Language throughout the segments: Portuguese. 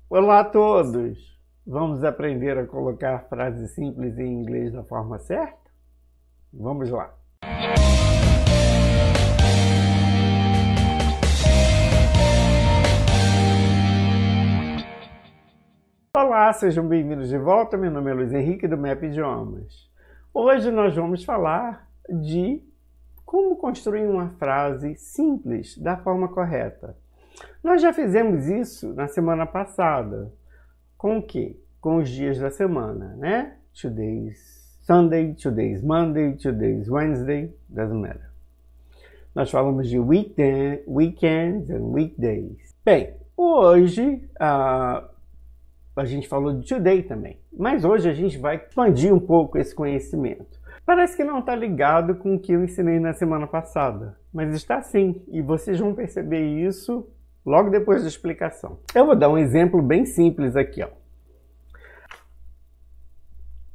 Olá a todos! Vamos aprender a colocar frases simples em inglês da forma certa? Vamos lá! Olá, sejam bem-vindos de volta. Meu nome é Luiz Henrique do MEP Idiomas. Hoje nós vamos falar de como construir uma frase simples da forma correta. Nós já fizemos isso na semana passada. Com o quê? Com os dias da semana, né? Today's Sunday, today's Monday, today's Wednesday, doesn't matter. Nós falamos de weekends and weekdays. Bem, hoje a gente falou de today também, mas hoje a gente vai expandir um pouco esse conhecimento. Parece que não está ligado com o que eu ensinei na semana passada, mas está sim, e vocês vão perceber isso logo depois da explicação. Eu vou dar um exemplo bem simples aqui, ó.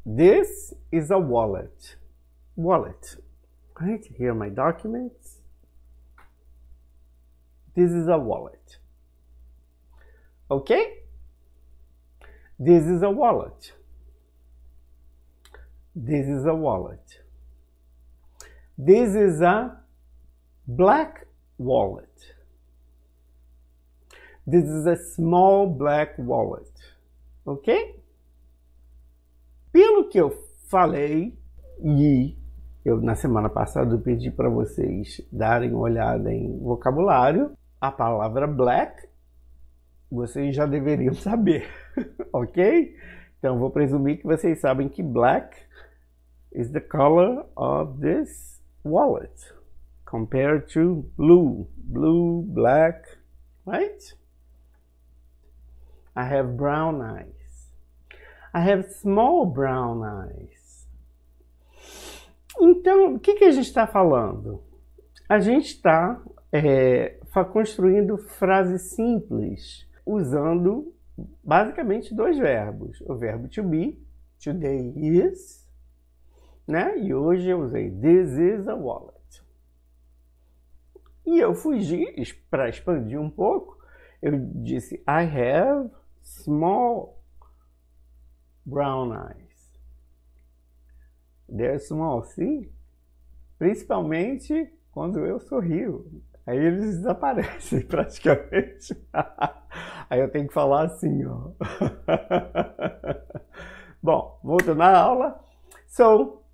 This is a wallet. Wallet. Right? Here are my documents. This is a wallet. Okay? This is a wallet. This is a wallet. This is a black wallet. This is a small black wallet. Ok? Pelo que eu falei, e eu na semana passada eu pedi para vocês darem uma olhada em vocabulário, a palavra black vocês já deveriam saber, ok? Então vou presumir que vocês sabem que black is the color of this wallet compared to blue. Blue, black, right? I have brown eyes. I have small brown eyes. Então, o que a gente está falando? A gente está construindo frases simples, usando basicamente dois verbos. O verbo to be, today is, né? E hoje eu usei this is a wallet. E eu fugi, para expandir um pouco, eu disse I have small brown eyes. They're small, see? Principalmente quando eu sorrio. Aí eles desaparecem praticamente. Aí eu tenho que falar assim, ó. Bom, voltando à aula. So,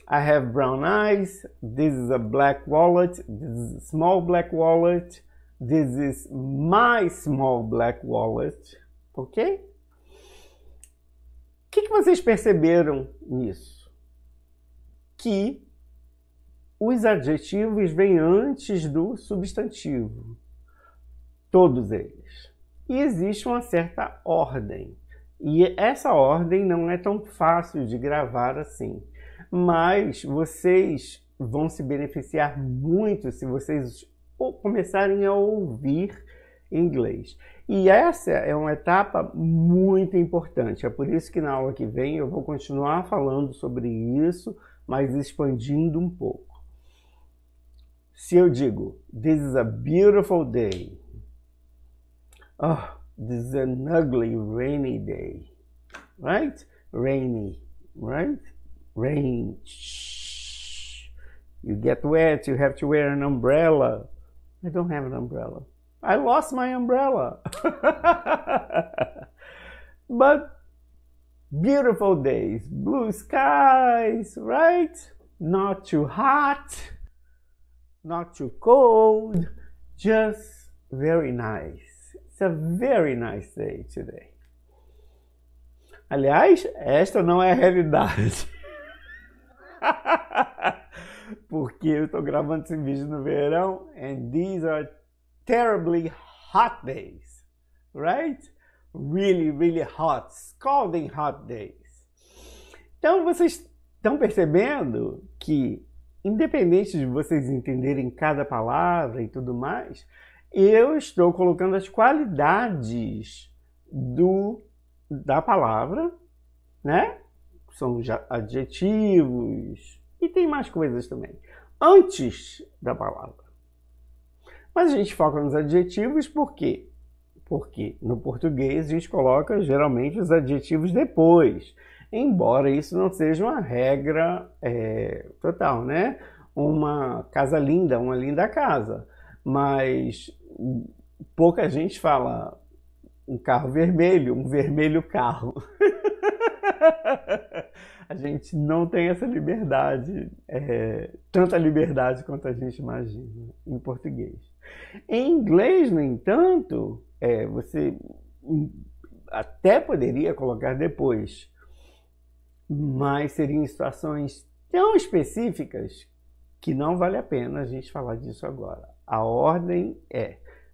I have brown eyes. This is a black wallet. This is a small black wallet. This is my small black wallet. Ok? O que vocês perceberam nisso? Que os adjetivos vêm antes do substantivo. Todos eles. E existe uma certa ordem. E essa ordem não é tão fácil de gravar assim. Mas vocês vão se beneficiar muito se vocês começarem a ouvir inglês. E essa é uma etapa muito importante. É por isso que na aula que vem eu vou continuar falando sobre isso, mas expandindo um pouco. Se eu digo, this is a beautiful day. Oh, this is an ugly rainy day. Right? Rainy, right? Rain. You get wet, you have to wear an umbrella. I don't have an umbrella. I lost my umbrella. But beautiful days, blue skies, right? Not too hot, not too cold, just very nice. It's a very nice day today. Aliás, esta não é a realidade. Porque eu estou gravando esse vídeo no verão and these are terribly hot days, right? Really, really hot, scalding hot days. Então vocês estão percebendo que, independente de vocês entenderem cada palavra e tudo mais, eu estou colocando as qualidades da palavra, né? São adjetivos e tem mais coisas também, antes da palavra. Mas a gente foca nos adjetivos por quê? Porque no português a gente coloca geralmente os adjetivos depois, embora isso não seja uma regra total, né? Uma casa linda, uma linda casa, mas pouca gente fala um carro vermelho, um vermelho carro. A gente não tem essa liberdade, tanta liberdade quanto a gente imagina em português. Em inglês, no entanto, você até poderia colocar depois, mas seriam situações tão específicas que não vale a pena a gente falar disso agora. A ordem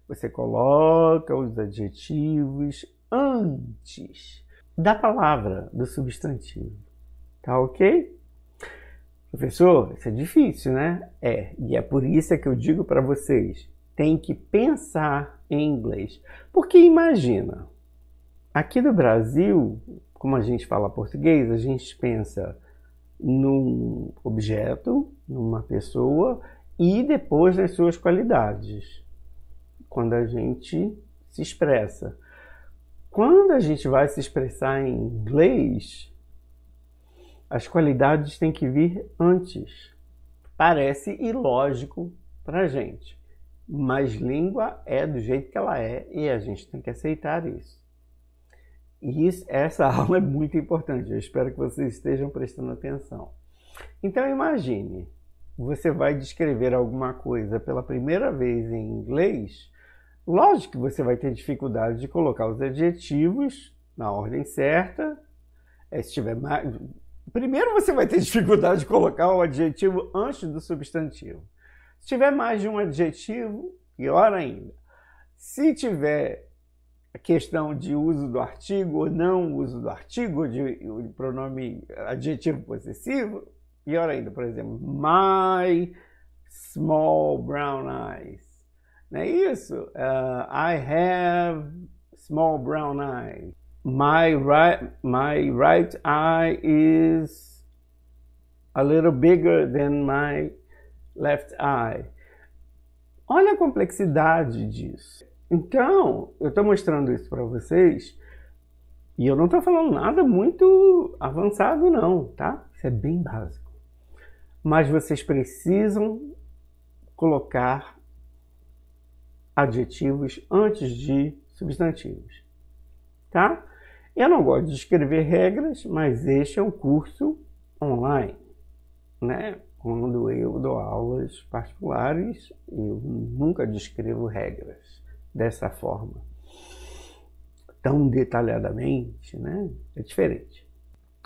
você coloca os adjetivos antes da palavra, do substantivo. Tá ok? Professor, isso é difícil, né? E é por isso que eu digo para vocês, tem que pensar em inglês. Porque imagina, aqui no Brasil, como a gente fala português, a gente pensa num objeto, numa pessoa e depois nas suas qualidades, quando a gente se expressa. Quando a gente vai se expressar em inglês, as qualidades têm que vir antes. Parece ilógico para a gente, mas língua é do jeito que ela é e a gente tem que aceitar isso. E essa aula é muito importante, eu espero que vocês estejam prestando atenção. Então imagine, você vai descrever alguma coisa pela primeira vez em inglês, lógico que você vai ter dificuldade de colocar os adjetivos na ordem certa. Se tiver mais... Primeiro você vai ter dificuldade de colocar o adjetivo antes do substantivo. Se tiver mais de um adjetivo, pior ainda. Se tiver a questão de uso do artigo ou não uso do artigo, de pronome adjetivo possessivo, pior ainda. Por exemplo, my small brown eyes. Não é isso? I have small brown eyes. My right eye is a little bigger than my left eye. Olha a complexidade disso. Então, eu estou mostrando isso para vocês e eu não estou falando nada muito avançado não, tá? Isso é bem básico. Mas vocês precisam colocar adjetivos antes de substantivos, tá? Eu não gosto de escrever regras, mas este é um curso online, né? Quando eu dou aulas particulares, eu nunca descrevo regras dessa forma, tão detalhadamente, né? É diferente.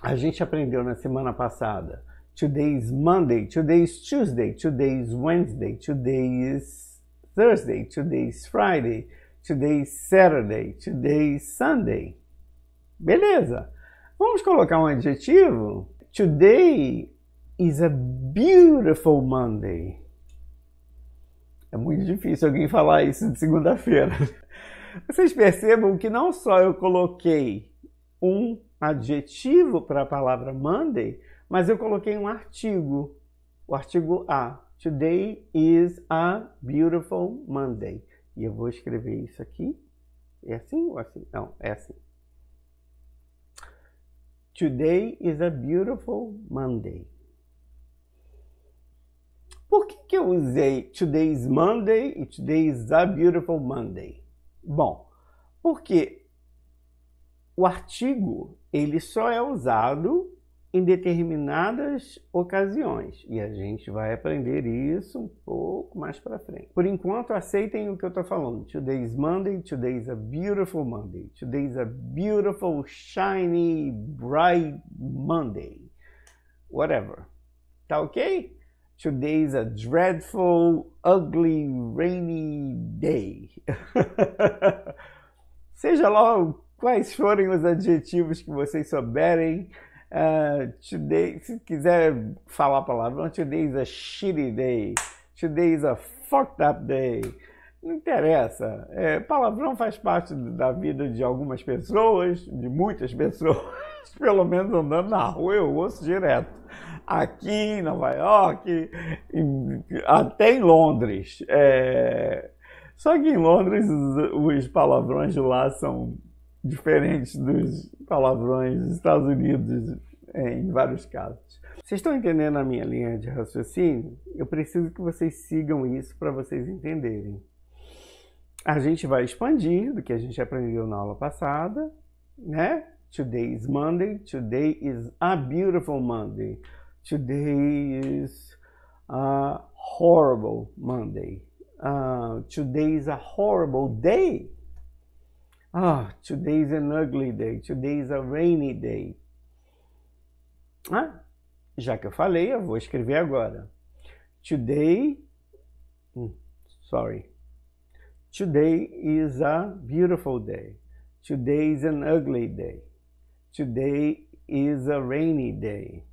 A gente aprendeu na semana passada, today's Monday, today's Tuesday, today's Wednesday, today's Thursday, today's Friday, today's Saturday, today's Sunday. Beleza. Vamos colocar um adjetivo? Today is a beautiful Monday. É muito difícil alguém falar isso de segunda-feira. Vocês percebam que não só eu coloquei um adjetivo para a palavra Monday, mas eu coloquei um artigo, o artigo A. Today is a beautiful Monday. E eu vou escrever isso aqui. É assim ou assim? Não, é assim. Today is a beautiful Monday. Por que eu usei today's Monday e today's a beautiful Monday? Bom, porque o artigo ele só é usado em determinadas ocasiões e a gente vai aprender isso um pouco mais para frente. Por enquanto, aceitem o que eu estou falando. Today's Monday, today's a beautiful Monday, today's a beautiful, shiny, bright Monday, whatever. Tá ok? Today's a dreadful, ugly, rainy day. Seja lá quais forem os adjetivos que vocês souberem, today, se quiser falar a palavra, today's a shitty day, today's a fucked up day, não interessa. Palavrão faz parte da vida de algumas pessoas, de muitas pessoas, pelo menos andando na rua eu ouço direto. Aqui em Nova York, até em Londres. Só que em Londres os palavrões de lá são diferentes dos palavrões dos Estados Unidos em vários casos. Vocês estão entendendo a minha linha de raciocínio? Eu preciso que vocês sigam isso para vocês entenderem. A gente vai expandir do que a gente aprendeu na aula passada, né? Today is Monday. Today is a beautiful Monday. Today is a horrible Monday. Today is a horrible day. Today is an ugly day. Today is a rainy day. Já que eu falei, eu vou escrever agora. Today is a beautiful day. Today is an ugly day. Today is a rainy day.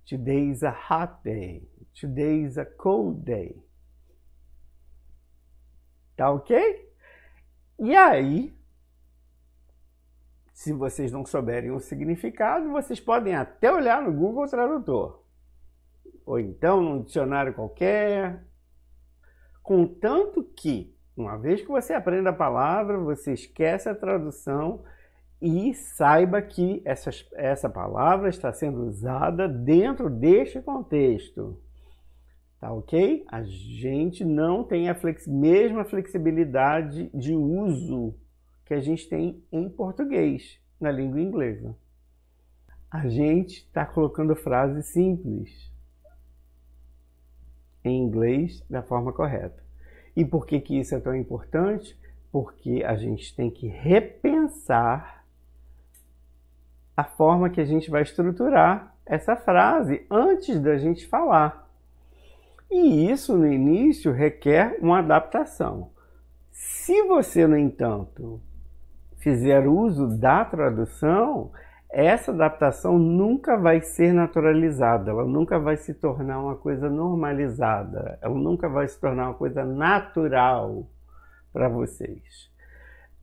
Today is a hot day. Today is a cold day. Tá ok? E aí, se vocês não souberem o significado, vocês podem até olhar no Google Tradutor. Ou então num dicionário qualquer. Contanto que, uma vez que você aprende a palavra, você esquece a tradução e saiba que essa palavra está sendo usada dentro deste contexto. Tá ok? A gente não tem a mesma flexibilidade de uso que a gente tem em português, na língua inglesa. A gente está colocando frases simples em inglês da forma correta. E por que isso é tão importante? Porque a gente tem que repensar a forma que a gente vai estruturar essa frase antes da gente falar. E isso, no início, requer uma adaptação. Se você, no entanto, fizer uso da tradução, essa adaptação nunca vai ser naturalizada, ela nunca vai se tornar uma coisa normalizada, ela nunca vai se tornar uma coisa natural para vocês.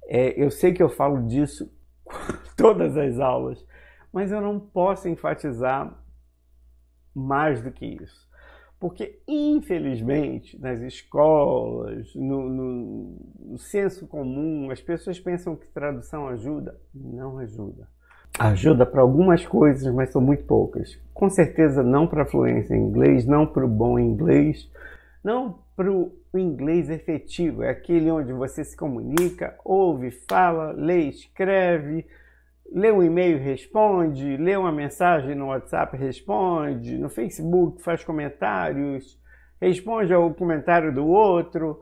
Eu sei que eu falo disso todas as aulas, mas eu não posso enfatizar mais do que isso. Porque, infelizmente, nas escolas, no senso comum, as pessoas pensam que tradução ajuda. Não ajuda. Ajuda para algumas coisas, mas são muito poucas. Com certeza não para a fluência em inglês, não para o bom inglês, não para o inglês efetivo. É aquele onde você se comunica, ouve, fala, lê, escreve, lê um e-mail, responde, lê uma mensagem no WhatsApp, responde, no Facebook faz comentários, responde ao comentário do outro,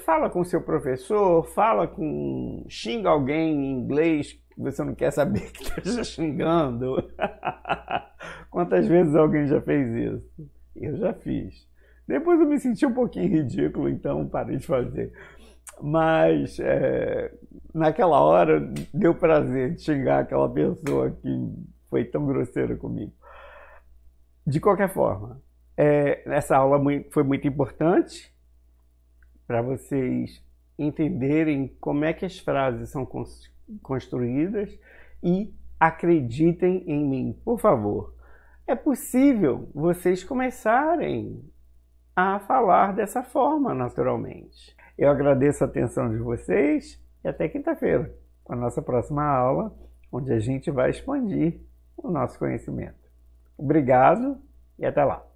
fala com seu professor, xinga alguém em inglês que você não quer saber que esteja xingando. Quantas vezes alguém já fez isso? Eu já fiz. Depois eu me senti um pouquinho ridículo, então parei de fazer. Mas naquela hora deu prazer de xingar aquela pessoa que foi tão grosseira comigo. De qualquer forma, essa aula foi muito importante para vocês entenderem como é que as frases são construídas e acreditem em mim, por favor. É possível vocês começarem a falar dessa forma naturalmente. Eu agradeço a atenção de vocês e até quinta-feira, com a nossa próxima aula, onde a gente vai expandir o nosso conhecimento. Obrigado e até lá!